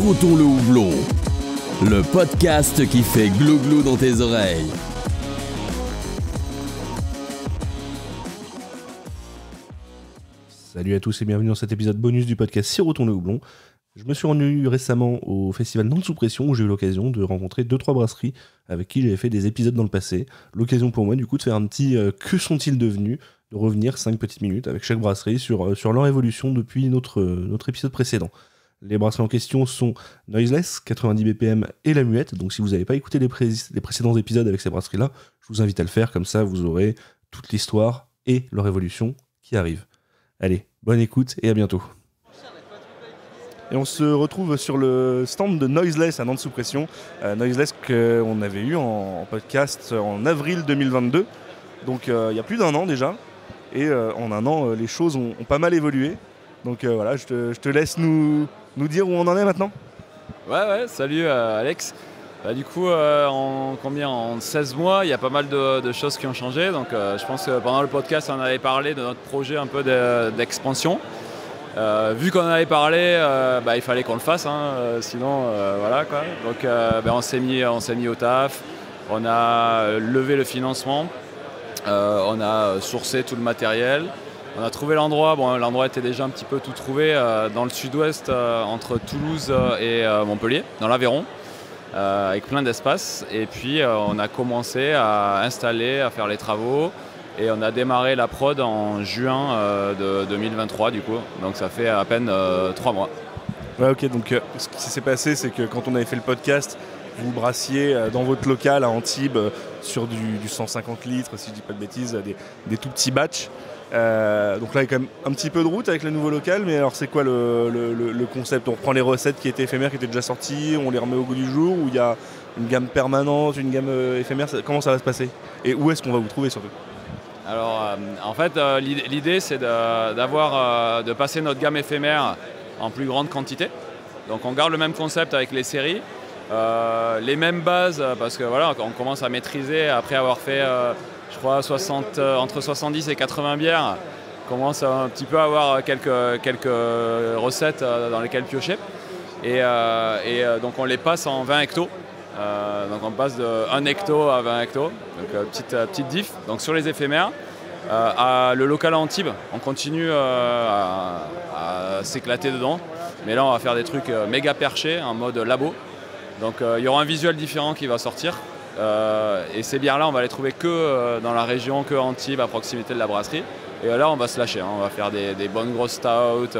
Sirotons le houblon, le podcast qui fait glou-glou dans tes oreilles. Salut à tous et bienvenue dans cet épisode bonus du podcast Sirotons le houblon. Je me suis rendu récemment au festival Nantes sous pression où j'ai eu l'occasion de rencontrer 2-3 brasseries avec qui j'avais fait des épisodes dans le passé. L'occasion pour moi du coup de faire un petit que sont-ils devenus, de revenir 5 petites minutes avec chaque brasserie sur leur évolution depuis notre épisode précédent. Les brasseries en question sont Noiseless, 90 BPM et La Muette, donc si vous n'avez pas écouté les précédents épisodes avec ces brasseries-là, je vous invite à le faire, comme ça vous aurez toute l'histoire et leur évolution qui arrive. Allez, bonne écoute et à bientôt. Et on se retrouve sur le stand de Noiseless à Nantes sous pression. Noiseless qu'on avait eu en podcast en avril 2022, donc il y a plus d'un an déjà. Et en un an, les choses ont pas mal évolué. Donc voilà, je te laisse nous dire où on en est maintenant. Ouais, salut Alex. Du coup, en 16 mois, il y a pas mal de choses qui ont changé. Donc je pense que pendant le podcast, on avait parlé de notre projet un peu d'expansion. Vu qu'on en avait parlé, il fallait qu'on le fasse, sinon voilà quoi. Donc on s'est mis au taf, on a levé le financement, on a sourcé tout le matériel. On a trouvé l'endroit, l'endroit était déjà un petit peu tout trouvé dans le sud-ouest entre Toulouse et Montpellier, dans l'Aveyron, avec plein d'espace. Et puis on a commencé à installer, à faire les travaux et on a démarré la prod en juin de 2023 du coup. Donc ça fait à peine 3 mois. Ouais, ok, donc ce qui s'est passé, c'est que quand on avait fait le podcast, vous brassiez dans votre local à Antibes sur du 150 litres, si je dis pas de bêtises, des tout petits batchs. Donc là il y a quand même un petit peu de route avec le nouveau local, mais alors c'est quoi le concept? On reprend les recettes qui étaient éphémères, qui étaient déjà sorties, on les remet au goût du jour, ou il y a une gamme permanente, une gamme éphémère, comment ça va se passer? Et où est-ce qu'on va vous trouver surtout? Alors en fait l'idée c'est de passer notre gamme éphémère en plus grande quantité. Donc on garde le même concept avec les séries, les mêmes bases, parce que voilà, on commence à maîtriser après avoir fait je crois entre 70 et 80 bières, on commence un petit peu à avoir quelques recettes dans lesquelles piocher. Et donc on les passe en 20 hectos. Donc on passe de 1 hecto à 20 hectos, donc petite diff. Donc sur les éphémères, le local à Antibes, on continue à s'éclater dedans. Mais là on va faire des trucs méga perchés en mode labo. Donc il y aura un visuel différent qui va sortir. Et ces bières-là, on va les trouver que dans la région, que à Antibes, à proximité de la brasserie. Et là, on va se lâcher. On va faire des bonnes grosses stouts,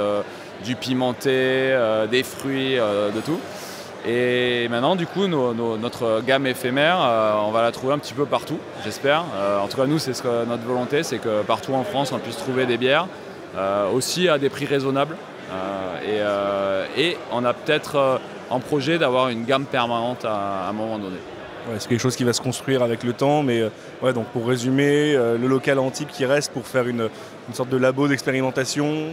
du pimenté, des fruits, de tout. Et maintenant, du coup, notre gamme éphémère, on va la trouver un petit peu partout, j'espère. En tout cas, nous, c'est notre volonté, c'est que partout en France, on puisse trouver des bières, aussi à des prix raisonnables. Et on a peut-être en projet d'avoir une gamme permanente à un moment donné. Ouais, c'est quelque chose qui va se construire avec le temps, mais donc pour résumer, le local à Antibes qui reste pour faire une sorte de labo d'expérimentation,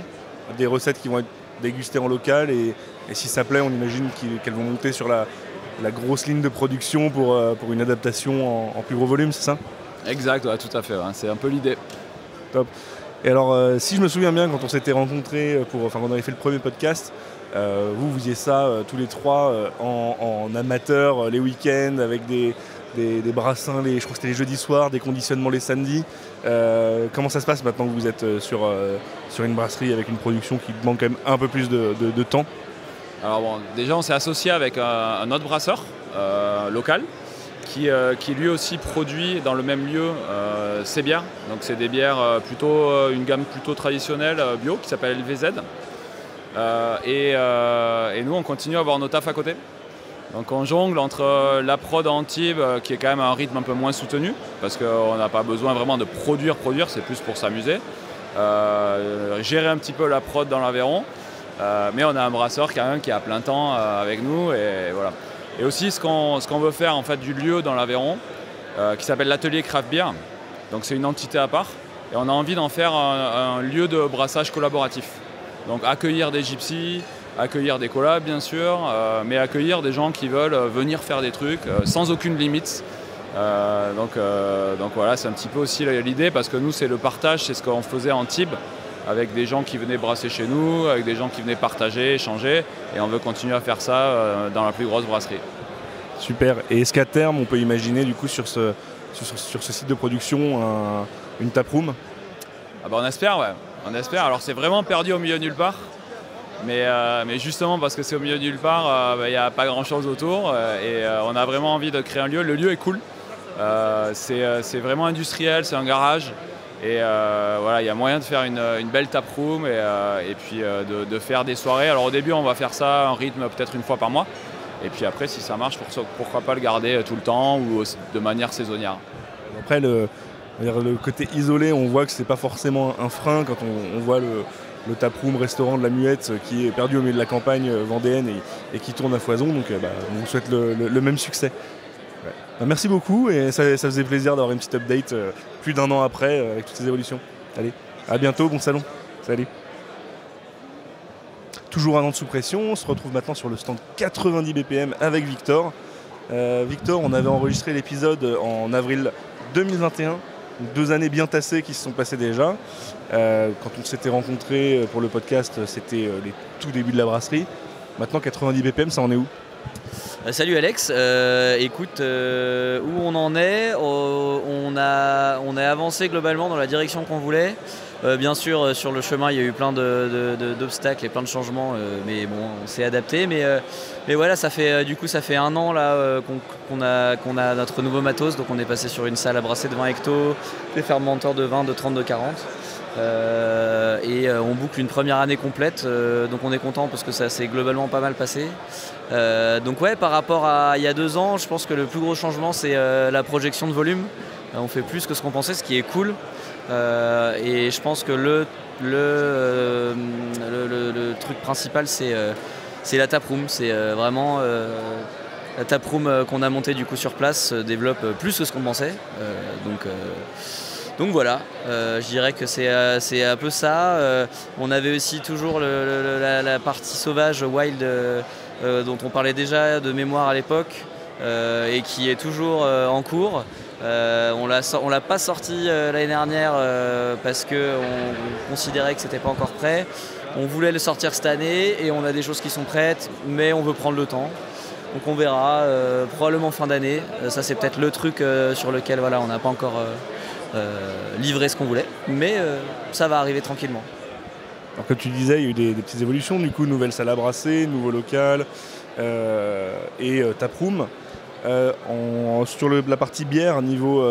des recettes qui vont être dégustées en local, et si ça plaît, on imagine qu'elles vont monter sur la grosse ligne de production pour une adaptation en plus gros volume, c'est ça? Exact, ouais, tout à fait, c'est un peu l'idée. Top. Et alors, si je me souviens bien, quand on s'était rencontrés, quand on avait fait le premier podcast, vous faisiez ça tous les trois en amateur les week-ends avec des brassins, je crois que c'était les jeudis soirs, des conditionnements les samedis. Comment ça se passe maintenant que vous êtes sur une brasserie avec une production qui demande quand même un peu plus de temps? Alors déjà on s'est associé avec un autre brasseur local qui lui aussi produit dans le même lieu ces bières. Donc c'est des bières une gamme plutôt traditionnelle bio qui s'appelle LVZ. Et nous on continue à avoir nos tafs à côté. Donc on jongle entre la prod à Antibes qui est quand même à un rythme un peu moins soutenu parce qu'on n'a pas besoin vraiment de produire, c'est plus pour s'amuser. Gérer un petit peu la prod dans l'Aveyron, mais on a un brasseur quand même qui est à plein temps avec nous et voilà. Et aussi ce qu'on veut faire en fait du lieu dans l'Aveyron qui s'appelle l'atelier Craft Beer. Donc c'est une entité à part et on a envie d'en faire un lieu de brassage collaboratif. Donc accueillir des gypsies, accueillir des collabs bien sûr, mais accueillir des gens qui veulent venir faire des trucs sans aucune limite. Donc voilà, c'est un petit peu aussi l'idée parce que nous c'est le partage, c'est ce qu'on faisait à Antibes. avec des gens qui venaient brasser chez nous, avec des gens qui venaient partager, échanger, et on veut continuer à faire ça dans la plus grosse brasserie. Super. Et est-ce qu'à terme, on peut imaginer du coup sur ce site de production une taproom? On espère, ouais. On espère. Alors c'est vraiment perdu au milieu de nulle part. Mais justement parce que c'est au milieu de nulle part, il n'y a pas grand chose autour et on a vraiment envie de créer un lieu. Le lieu est cool. C'est vraiment industriel, c'est un garage. Et voilà, il y a moyen de faire une belle taproom et puis de faire des soirées. Alors au début, on va faire ça un rythme peut-être une fois par mois. Et puis après, si ça marche, pourquoi pas le garder tout le temps ou de manière saisonnière. Après, le côté isolé, on voit que c'est pas forcément un frein quand on voit le taproom restaurant de la Muette qui est perdu au milieu de la campagne vendéenne et qui tourne à foison. Donc on vous souhaite le même succès. Ouais. Merci beaucoup et ça faisait plaisir d'avoir une petite update plus d'1 an après avec toutes ces évolutions. Allez, à bientôt, bon salon. Salut. Toujours un an de sous pression, on se retrouve maintenant sur le stand 90 BPM avec Victor. Victor, on avait enregistré l'épisode en avril 2021, 2 années bien tassées qui se sont passées déjà. Quand on s'était rencontrés pour le podcast, c'était les tout débuts de la brasserie. Maintenant 90 BPM, ça en est où ? Salut Alex, écoute, où on en est, on a avancé globalement dans la direction qu'on voulait. Bien sûr, sur le chemin, il y a eu plein d'obstacles et plein de changements, mais bon, on s'est adapté. Mais voilà, ça fait 1 an là qu'on a notre nouveau matos, donc on est passé sur une salle à brasser de 20 hectos, des fermenteurs de 20, de 30, de 40. Et on boucle une première année complète, donc on est content parce que ça s'est globalement pas mal passé. Donc ouais, par rapport à il y a 2 ans, je pense que le plus gros changement c'est la projection de volume. On fait plus que ce qu'on pensait, ce qui est cool. Et je pense que le truc principal c'est la taproom. C'est vraiment la taproom qu'on a montée du coup sur place se développe plus que ce qu'on pensait. Donc voilà, je dirais que c'est un peu ça. On avait aussi toujours la partie sauvage, wild, dont on parlait déjà de mémoire à l'époque et qui est toujours en cours. On l'a pas sorti l'année dernière parce qu'on considérait que c'était pas encore prêt. On voulait le sortir cette année et on a des choses qui sont prêtes, mais on veut prendre le temps. Donc on verra, probablement fin d'année. Ça c'est peut-être le truc sur lequel voilà, on n'a pas encore livré ce qu'on voulait, mais ça va arriver tranquillement. Alors comme tu disais, il y a eu des petites évolutions, du coup nouvelle salle à brasser, nouveau local et taproom. Sur la partie bière, niveau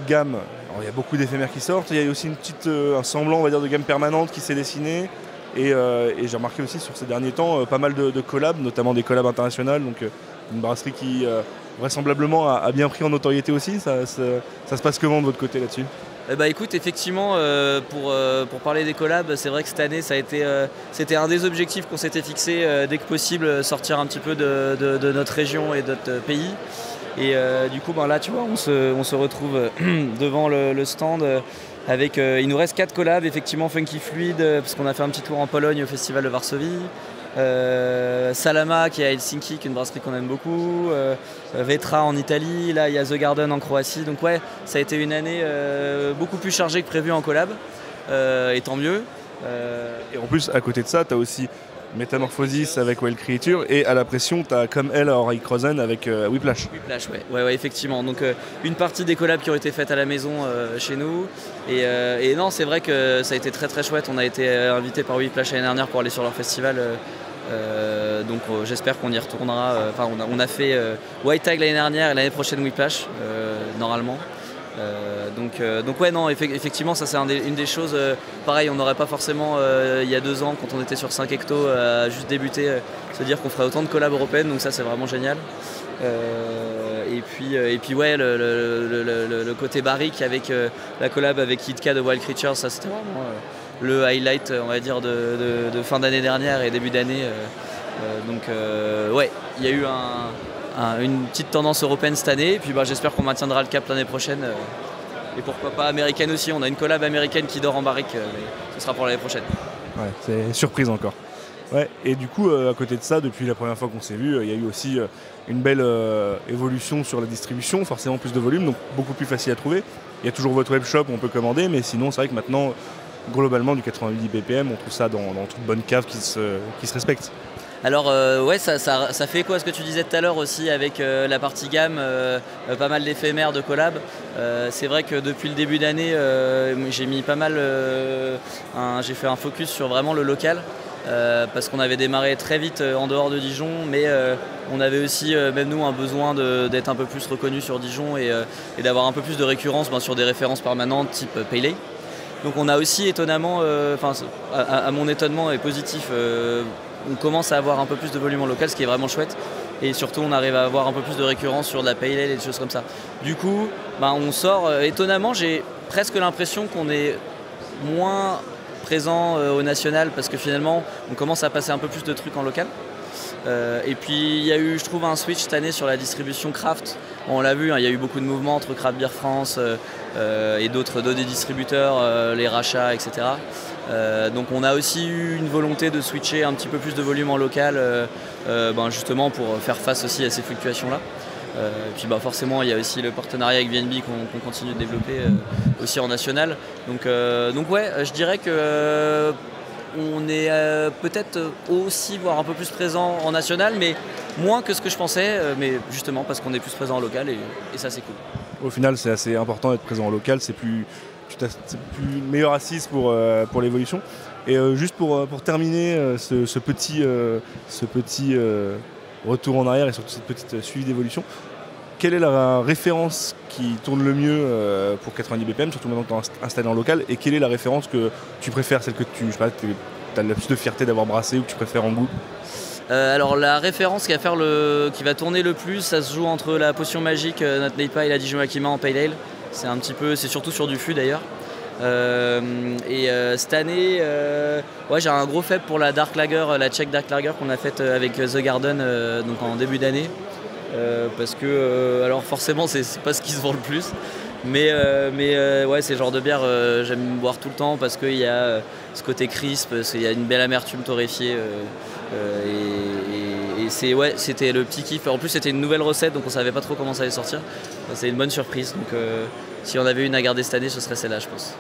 gamme, alors, il y a beaucoup d'éphémères qui sortent, il y a aussi un semblant on va dire, de gamme permanente qui s'est dessiné et j'ai remarqué aussi sur ces derniers temps pas mal de collabs, notamment des collabs internationales, donc une brasserie qui vraisemblablement a bien pris en notoriété aussi. Ça se passe comment de votre côté là-dessus ? Écoute, effectivement, pour parler des collabs, c'est vrai que cette année, c'était un des objectifs qu'on s'était fixé dès que possible, sortir un petit peu de notre région et de notre pays. Et du coup, là, tu vois, on se retrouve devant le stand avec, il nous reste 4 collabs, effectivement Funky Fluid, parce qu'on a fait un petit tour en Pologne au Festival de Varsovie. Salama qui est à Helsinki, qui est une brasserie qu'on aime beaucoup, Vetra en Italie, là il y a The Garden en Croatie, donc ouais, ça a été une année beaucoup plus chargée que prévu en collab, et tant mieux. Et en plus, à côté de ça, tu as aussi Metamorphosis avec Wild Creature et à la pression, tu as Comme Elle à Henrik Rosen avec Whiplash. Whiplash, ouais, effectivement. Donc une partie des collabs qui ont été faites à la maison chez nous. Et non, c'est vrai que ça a été très très chouette. On a été invité par Whiplash l'année dernière pour aller sur leur festival. Donc j'espère qu'on y retournera. On a fait White Tag l'année dernière et l'année prochaine Whiplash, normalement. Donc ouais, non, effectivement, ça c'est une des choses. Pareil, on n'aurait pas forcément, il y a 2 ans, quand on était sur 5 hectos, à juste débuter, se dire qu'on ferait autant de collabs européennes, donc ça c'est vraiment génial. Et puis ouais, le côté barrique avec la collab avec Yitka de Wild Creatures, ça c'était vraiment le highlight, on va dire, de fin d'année dernière et début d'année. Ouais, il y a eu une petite tendance européenne cette année, et puis j'espère qu'on maintiendra le cap l'année prochaine. Et pourquoi pas américaine aussi, on a une collab américaine qui dort en barrique, mais ce sera pour l'année prochaine. Ouais, c'est surprise encore. Ouais, et du coup, à côté de ça, depuis la première fois qu'on s'est vu, il y a eu aussi une belle évolution sur la distribution, forcément plus de volume, donc beaucoup plus facile à trouver. Il y a toujours votre webshop où on peut commander, mais sinon c'est vrai que maintenant globalement du 90 ppm, on trouve ça dans toute bonne cave qui se respecte. Alors ouais, ça fait écho à ce que tu disais tout à l'heure aussi avec la partie gamme, pas mal d'éphémères, de collab. C'est vrai que depuis le début d'année, j'ai mis pas mal, j'ai fait un focus sur vraiment le local. Parce qu'on avait démarré très vite en dehors de Dijon, mais on avait aussi, même nous, un besoin d'être un peu plus reconnu sur Dijon et d'avoir un peu plus de récurrence sur des références permanentes type Pale Ale. Donc on a aussi étonnamment, à mon étonnement et positif, on commence à avoir un peu plus de volume en local, ce qui est vraiment chouette. Et surtout, on arrive à avoir un peu plus de récurrence sur de la Pale Ale et des choses comme ça. Du coup, on sort, étonnamment, j'ai presque l'impression qu'on est moins présent au national parce que finalement on commence à passer un peu plus de trucs en local. Et puis il y a eu, je trouve, un switch cette année sur la distribution craft. On l'a vu, il y a eu beaucoup de mouvements entre Craft Beer France et d'autres des distributeurs, les rachats, etc. Donc on a aussi eu une volonté de switcher un petit peu plus de volume en local, justement pour faire face aussi à ces fluctuations-là. Et puis forcément il y a aussi le partenariat avec VNB qu'on continue de développer aussi en national. Donc ouais, je dirais que on est peut-être aussi voire un peu plus présent en national, mais moins que ce que je pensais, mais justement parce qu'on est plus présent en local et ça c'est cool. Au final c'est assez important d'être présent en local, c'est plus une meilleure assise pour l'évolution. Et juste pour terminer ce petit retour en arrière et surtout cette petite suivi d'évolution, quelle est la référence qui tourne le mieux pour 90 BPM, surtout maintenant que tu es installé en local, et quelle est la référence que tu préfères, celle que tu as le plus de fierté d'avoir brassé ou que tu préfères en goût? Alors la référence qui va tourner le plus, ça se joue entre la potion magique Not Neipa et la Dijon Yakima en Pale Ale. C'est surtout sur du fût d'ailleurs. Cette année, j'ai un gros faible pour la Dark Lager, la Czech Dark Lager qu'on a faite avec The Garden donc en début d'année. Parce que, alors forcément, c'est pas ce qui se vend le plus. Mais ouais, c'est le genre de bière j'aime boire tout le temps parce qu'il y a ce côté crisp, il y a une belle amertume torréfiée. C'était le petit kiff. En plus, c'était une nouvelle recette, donc on savait pas trop comment ça allait sortir. C'est une bonne surprise. Donc, si on avait une à garder cette année, ce serait celle-là, je pense.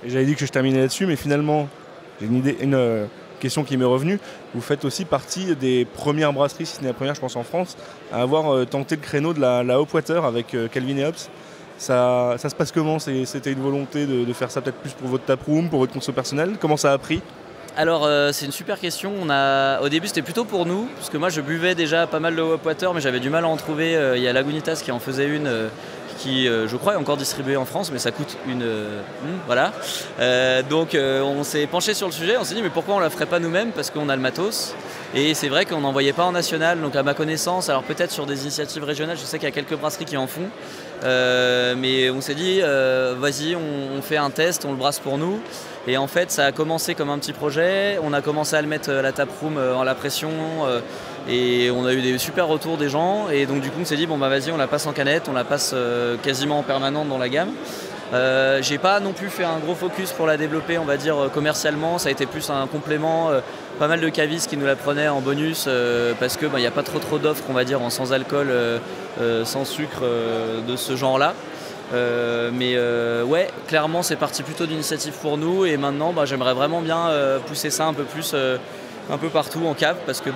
Et j'avais dit que je terminais là-dessus, mais finalement, j'ai une question qui m'est revenue. Vous faites aussi partie des premières brasseries, si ce n'est la première, je pense, en France, à avoir tenté le créneau de la Hop Water avec Calvin et Hobbes. Ça se passe comment? C'était une volonté de faire ça peut-être plus pour votre taproom, pour votre conso personnel? Comment ça a pris? Alors c'est une super question. Au début c'était plutôt pour nous, parce que moi je buvais déjà pas mal de Hop Water, mais j'avais du mal à en trouver. Il y a Lagunitas qui en faisait une qui je crois est encore distribuée en France, mais ça coûte voilà. Donc on s'est penché sur le sujet, on s'est dit mais pourquoi on la ferait pas nous-mêmes, parce qu'on a le matos. Et c'est vrai qu'on n'en voyait pas en national, donc à ma connaissance, alors peut-être sur des initiatives régionales, je sais qu'il y a quelques brasseries qui en font. Mais on s'est dit vas-y, on fait un test, on le brasse pour nous. Et en fait ça a commencé comme un petit projet, on a commencé à le mettre la taproom en la pression et on a eu des super retours des gens, et donc du coup on s'est dit vas-y, on la passe en canette, on la passe quasiment en permanente dans la gamme. J'ai pas non plus fait un gros focus pour la développer, on va dire commercialement, ça a été plus un complément, pas mal de cavistes qui nous la prenaient en bonus parce que il n'y a pas trop d'offres, on va dire, en sans alcool, sans sucre de ce genre-là. Ouais, clairement c'est parti plutôt d'initiative pour nous, et maintenant j'aimerais vraiment bien pousser ça un peu plus un peu partout en cave, parce que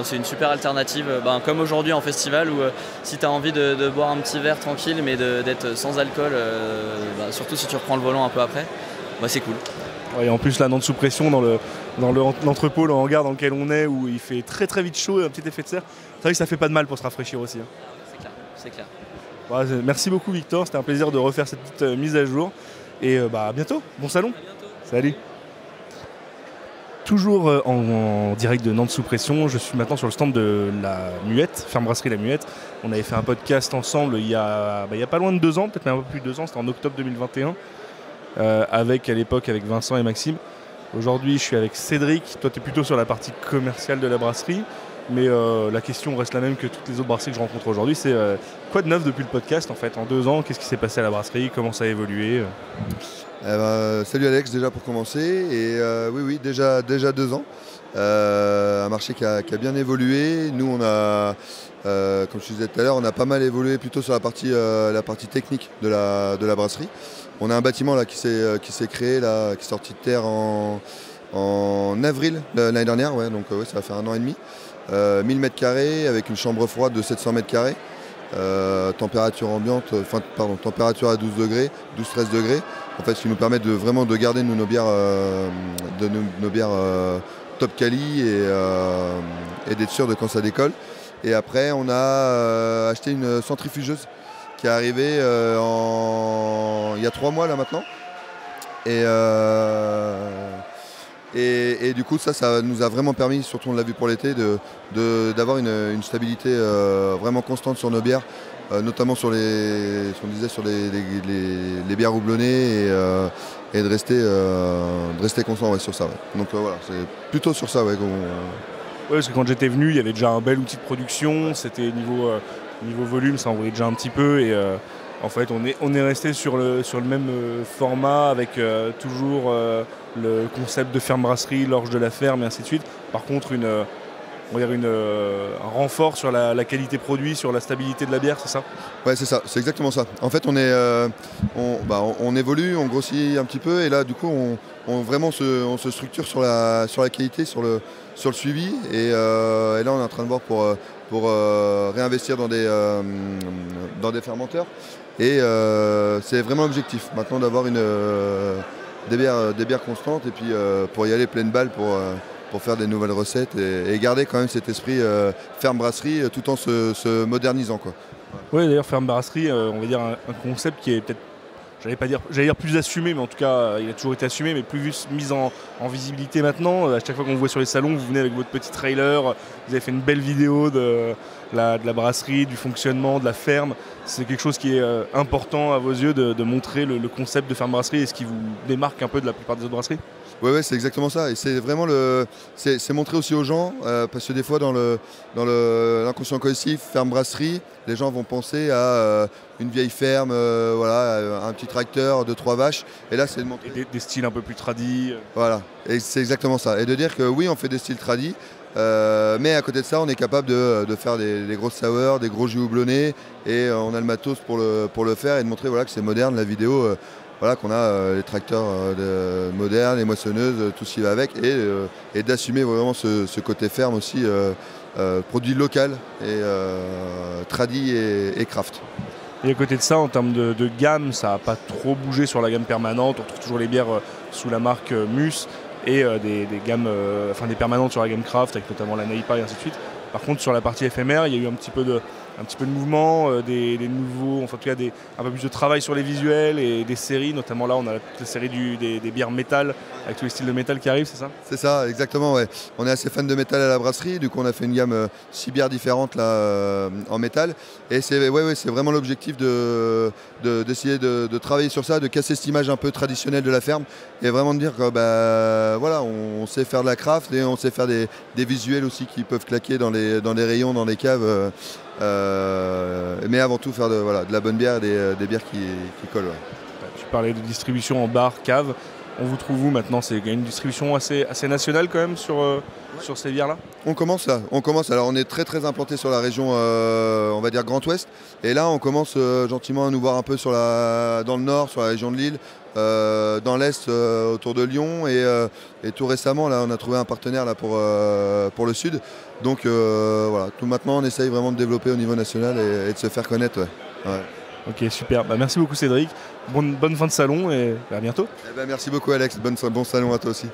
c'est une super alternative, comme aujourd'hui en festival où si tu as envie de boire un petit verre tranquille mais d'être sans alcool, surtout si tu reprends le volant un peu après, c'est cool. Ouais, et en plus là, dans sous pression, dans l'entrepôt, le hangar dans lequel on est, où il fait très très vite chaud, un petit effet de serre, c'est vrai que ça fait pas de mal pour se rafraîchir aussi. C'est clair. Ouais, merci beaucoup Victor, c'était un plaisir de refaire cette petite mise à jour, et à bientôt, bon salon. Salut. Toujours en direct de Nantes sous pression, je suis maintenant sur le stand de la Muette, Ferme Brasserie La Muette. On avait fait un podcast ensemble il y a pas loin de 2 ans, peut-être même un peu plus de 2 ans, c'était en octobre 2021, à l'époque avec Vincent et Maxime. Aujourd'hui je suis avec Cédric, toi tu es plutôt sur la partie commerciale de la brasserie, mais la question reste la même que toutes les autres brasseries que je rencontre aujourd'hui, c'est quoi de neuf depuis le podcast en fait, en 2 ans, qu'est-ce qui s'est passé à la brasserie, comment ça a évolué? Salut Alex, déjà pour commencer, et oui, déjà 2 ans. Un marché qui a bien évolué. Nous, on a, comme je disais tout à l'heure, on a pas mal évolué plutôt sur la partie technique de la brasserie. On a un bâtiment là, qui s'est créé, là, qui est sorti de terre en avril l'année dernière, donc ça va faire 1 an et demi. 1000 m² avec une chambre froide de 700 m². Température ambiante, température à 12 degrés, 12-13 degrés. En fait, ce qui nous permet vraiment de garder nos bières, top quali et d'être sûr de quand ça décolle. Et après, on a acheté une centrifugeuse qui est arrivée il y a 3 mois là maintenant. Et du coup, ça nous a vraiment permis, surtout on l'a vu pour l'été, d'avoir une stabilité vraiment constante sur nos bières, notamment sur les bières houblonnées et de rester constant sur ça. Ouais. Donc voilà, c'est plutôt sur ça. Ouais, parce que quand j'étais venu, il y avait déjà un bel outil de production, c'était niveau volume, ça envoyait déjà un petit peu et en fait on est resté sur le même format avec toujours le concept de ferme brasserie, l'orge de la ferme et ainsi de suite. Par contre un renfort sur la qualité produit, sur la stabilité de la bière, c'est ça ? Ouais, c'est ça, c'est exactement ça. En fait on évolue, on grossit un petit peu et là du coup on se structure sur la qualité, sur le suivi et là on est en train de voir pour réinvestir dans des fermenteurs et c'est vraiment l'objectif maintenant d'avoir des bières constantes et puis pour y aller pleine balle pour faire des nouvelles recettes et garder quand même cet esprit ferme brasserie tout en se modernisant quoi. Oui, d'ailleurs ferme brasserie, on va dire un concept qui est peut-être, j'allais dire plus assumé, mais en tout cas il a toujours été assumé, mais plus mis en visibilité maintenant. À chaque fois qu'on vous voit sur les salons, vous venez avec votre petit trailer, vous avez fait une belle vidéo de la brasserie, du fonctionnement, de la ferme. C'est quelque chose qui est important à vos yeux de montrer le concept de ferme brasserie et ce qui vous démarque un peu de la plupart des autres brasseries. Ouais, c'est exactement ça. Et c'est vraiment c'est montrer aussi aux gens, parce que des fois dans l'inconscient collectif, ferme brasserie, les gens vont penser à une vieille ferme, un petit tracteur, 2-3 vaches. Et là, c'est de montrer des styles un peu plus tradis. Voilà, et c'est exactement ça. Et de dire que oui, on fait des styles tradis, mais à côté de ça, on est capable de faire des grosses sours, des gros jus houblonnés, et on a le matos pour le faire et de montrer que c'est moderne, la vidéo. Qu'on a les tracteurs modernes, les moissonneuses, tout ce qui va avec, et d'assumer vraiment ce côté ferme aussi, produit local et tradi et craft. Et à côté de ça, en termes de gamme, ça n'a pas trop bougé sur la gamme permanente. On retrouve toujours les bières sous la marque Mus et des gammes, des permanentes sur la gamme craft, avec notamment la Neipa et ainsi de suite. Par contre, sur la partie éphémère, il y a eu un petit peu de mouvement, des nouveaux, un peu plus de travail sur les visuels et des séries. Notamment là, on a la série des bières métal, avec tous les styles de métal qui arrivent, c'est ça ? C'est ça, exactement. Ouais. On est assez fan de métal à la brasserie, du coup on a fait une gamme 6 bières différentes là, en métal. Et c'est vraiment l'objectif d'essayer de travailler sur ça, de casser cette image un peu traditionnelle de la ferme et vraiment de dire que on sait faire de la craft et on sait faire des visuels aussi qui peuvent claquer dans les rayons, dans les caves. Mais avant tout faire de la bonne bière et des bières qui collent. Ouais. Tu parlais de distribution en bar, cave. On vous trouve où maintenant ? C'est une distribution assez nationale quand même sur ces bières-là ? On commence là. Alors on est très très implanté sur la région, on va dire Grand Ouest. Et là on commence gentiment à nous voir un peu dans le nord, sur la région de Lille, dans l'est, autour de Lyon. Et tout récemment là on a trouvé un partenaire là pour le sud. Donc tout maintenant on essaye vraiment de développer au niveau national et de se faire connaître. Ouais. Ok, super. Merci beaucoup Cédric. Bonne fin de salon et à bientôt. Merci beaucoup Alex. Bon salon à toi aussi.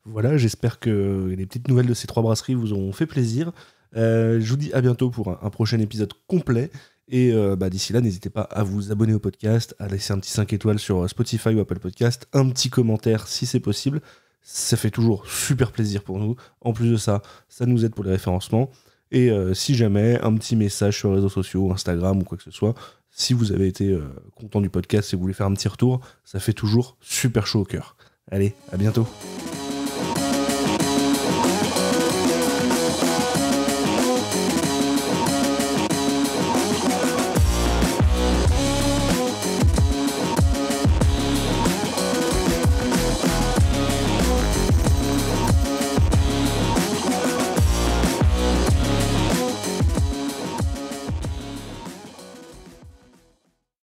Voilà, j'espère que les petites nouvelles de ces 3 brasseries vous ont fait plaisir. Je vous dis à bientôt pour un prochain épisode complet. Et d'ici là, n'hésitez pas à vous abonner au podcast, à laisser un petit 5 étoiles sur Spotify ou Apple Podcast, un petit commentaire si c'est possible. Ça fait toujours super plaisir pour nous. En plus de ça, ça nous aide pour les référencements. Et si jamais, un petit message sur les réseaux sociaux, Instagram ou quoi que ce soit, si vous avez été content du podcast et vous voulez faire un petit retour, ça fait toujours super chaud au cœur. Allez, à bientôt.